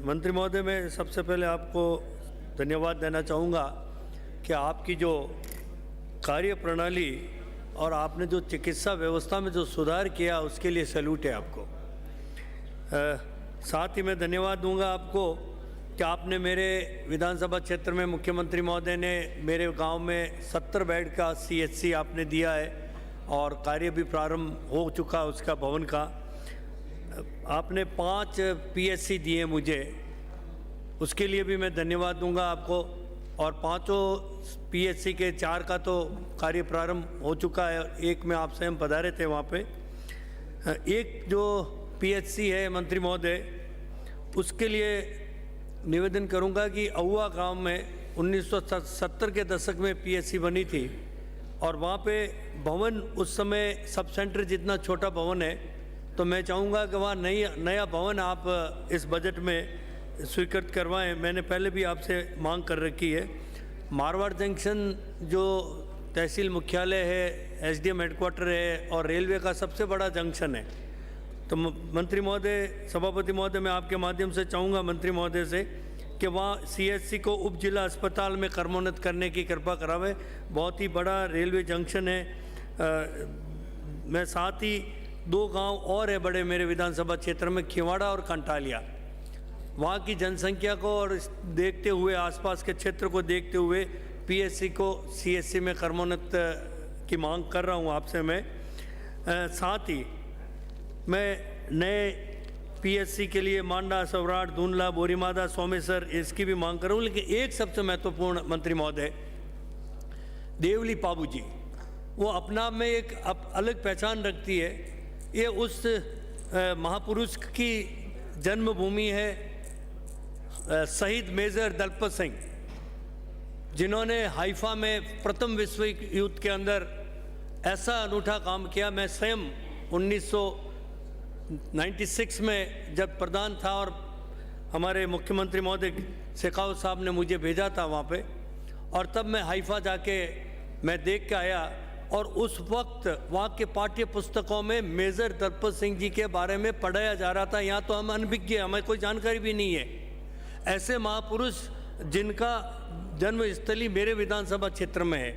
मंत्री महोदय, मैं सबसे पहले आपको धन्यवाद देना चाहूँगा कि आपकी जो कार्य प्रणाली और आपने जो चिकित्सा व्यवस्था में जो सुधार किया उसके लिए सैल्यूट है आपको। साथ ही मैं धन्यवाद दूंगा आपको कि आपने मेरे विधानसभा क्षेत्र में मुख्यमंत्री महोदय ने मेरे गांव में 70 बेड का CHC आपने दिया है और कार्य भी प्रारंभ हो चुका उसका भवन का। आपने 5 PSC दिए मुझे, उसके लिए भी मैं धन्यवाद दूंगा आपको। और 5 PSC के 4 का तो कार्य प्रारंभ हो चुका है, एक में आप स्वयं पधारे थे वहाँ पे। एक जो PHC है मंत्री महोदय, उसके लिए निवेदन करूंगा कि अहुआ गांव में 1970 के दशक में PSC बनी थी और वहाँ पे भवन उस समय सब सेंटर जितना छोटा भवन है, तो मैं चाहूँगा कि वहाँ नया भवन आप इस बजट में स्वीकृत करवाएं। मैंने पहले भी आपसे मांग कर रखी है। मारवाड़ जंक्शन जो तहसील मुख्यालय है, SDM हेडक्वार्टर है और रेलवे का सबसे बड़ा जंक्शन है, तो मंत्री महोदय, सभापति महोदय, मैं आपके माध्यम से चाहूँगा मंत्री महोदय से कि वहाँ CHC को उप जिला अस्पताल में क्रमोन्नत करने की कृपा करावे। बहुत ही बड़ा रेलवे जंक्शन है। मैं साथ ही 2 गांव और है बड़े मेरे विधानसभा क्षेत्र में, खिवाड़ा और कंटालिया। वहाँ की जनसंख्या को और देखते हुए, आसपास के क्षेत्र को देखते हुए PSC को CHC में क्रमोन्नत की मांग कर रहा हूँ आपसे मैं। साथ ही मैं नए PSC के लिए मांडा, सवराट, धुंधला, बोरीमादा, सोमेसर इसकी भी मांग कर रहा हूँ। लेकिन एक सबसे महत्वपूर्ण मंत्री महोदय, देवली पाबूजी, वो अपना में एक अलग पहचान रखती है। ये उस महापुरुष की जन्मभूमि है, शहीद मेजर दलपत सिंह, जिन्होंने हाइफा में प्रथम विश्व युद्ध के अंदर ऐसा अनूठा काम किया। मैं स्वयं 1996 में जब प्रधान था और हमारे मुख्यमंत्री महोदय शेखावत साहब ने मुझे भेजा था वहाँ पे, और तब मैं हाइफा जाके मैं देख के आया और उस वक्त वहाँ के पाठ्य पुस्तकों में मेजर दलपत सिंह जी के बारे में पढ़ाया जा रहा था। यहाँ तो हम अनभिज्ञ, हमें कोई जानकारी भी नहीं है। ऐसे महापुरुष जिनका जन्मस्थली मेरे विधानसभा क्षेत्र में है,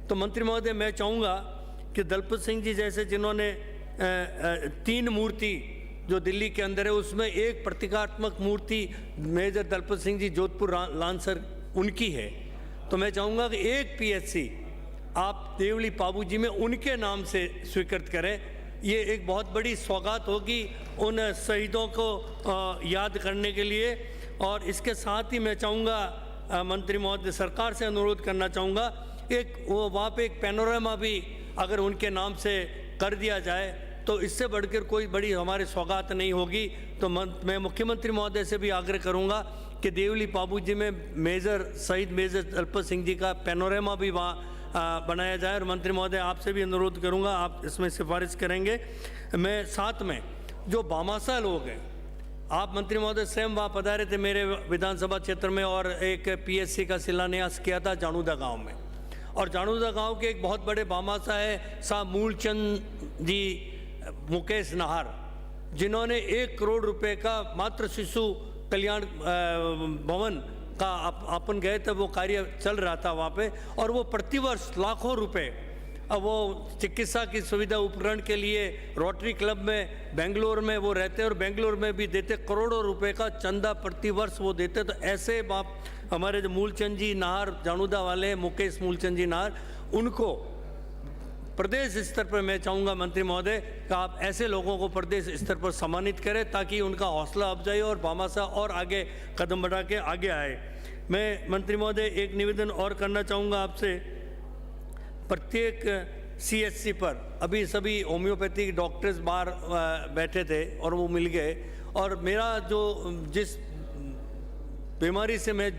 तो मंत्री महोदय मैं चाहूँगा कि दलपत सिंह जी जैसे जिन्होंने 3 मूर्ति जो दिल्ली के अंदर है, उसमें एक प्रतीकात्मक मूर्ति मेजर दलपत सिंह जी जोधपुर लांसर उनकी है, तो मैं चाहूँगा कि एक PSC आप देवली पाबूजी में उनके नाम से स्वीकृत करें। ये एक बहुत बड़ी सौगात होगी उन शहीदों को याद करने के लिए। और इसके साथ ही मैं चाहूँगा मंत्री महोदय, सरकार से अनुरोध करना चाहूँगा, एक वो वहाँ पे एक पैनोरामा भी अगर उनके नाम से कर दिया जाए तो इससे बढ़कर कोई बड़ी हमारी सौगात नहीं होगी। तो मैं मुख्यमंत्री महोदय से भी आग्रह करूँगा कि देवली पाबूजी में शहीद मेजर दलपत सिंह जी का पैनोरामा भी वहाँ बनाया जाए। और मंत्री महोदय आपसे भी अनुरोध करूँगा, आप इसमें सिफारिश करेंगे। मैं साथ में जो भामाशाह लोग हैं, आप मंत्री महोदय स्वयं वहाँ पधारे थे मेरे विधानसभा क्षेत्र में और एक PSC का शिलान्यास किया था जानुदा गांव में। और जानुदा गांव के एक बहुत बड़े भामाशाह है साहब मूलचंद जी मुकेश नाहर, जिन्होंने 1 करोड़ रुपए का मातृ शिशु कल्याण भवन का अपन गए थे, वो कार्य चल रहा था वहाँ पे, और वो प्रतिवर्ष लाखों रुपए अब वो चिकित्सा की सुविधा उपकरण के लिए रोटरी क्लब में बेंगलोर में वो रहते और बेंगलोर में भी देते, करोड़ों रुपए का चंदा प्रतिवर्ष वो देते। तो ऐसे बाप हमारे जो मूलचंद जी नाहर जानुदा वाले, मुकेश मूलचंद जी नाहर, उनको प्रदेश स्तर पर मैं चाहूँगा मंत्री महोदय कि आप ऐसे लोगों को प्रदेश स्तर पर सम्मानित करें ताकि उनका हौसला अफजाई और भामाशाह और आगे कदम बढ़ा के आगे आए। मैं मंत्री महोदय एक निवेदन और करना चाहूँगा आपसे, प्रत्येक CHC पर अभी सभी होम्योपैथिक डॉक्टर्स बाहर बैठे थे और वो मिल गए, और मेरा जो जिस बीमारी से मैं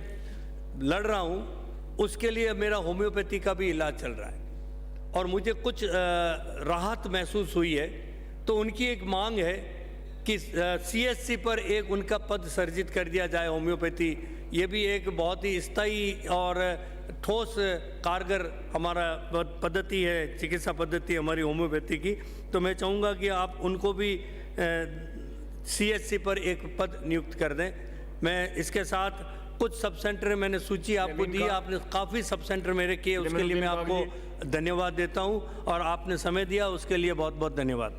लड़ रहा हूँ उसके लिए मेरा होम्योपैथी का भी इलाज चल रहा है और मुझे कुछ राहत महसूस हुई है। तो उनकी एक मांग है कि CHC पर एक उनका पद सर्जित कर दिया जाए होम्योपैथी। ये भी एक बहुत ही स्थायी और ठोस कारगर हमारा पद्धति है, चिकित्सा पद्धति हमारी होम्योपैथी की। तो मैं चाहूँगा कि आप उनको भी CHC पर एक पद नियुक्त कर दें। मैं इसके साथ कुछ सब सेंटर मैंने सूची आपको दी, आपने काफ़ी सब सेंटर मेरे किए, उसके लिए मैं आपको धन्यवाद देता हूं और आपने समय दिया उसके लिए बहुत बहुत धन्यवाद।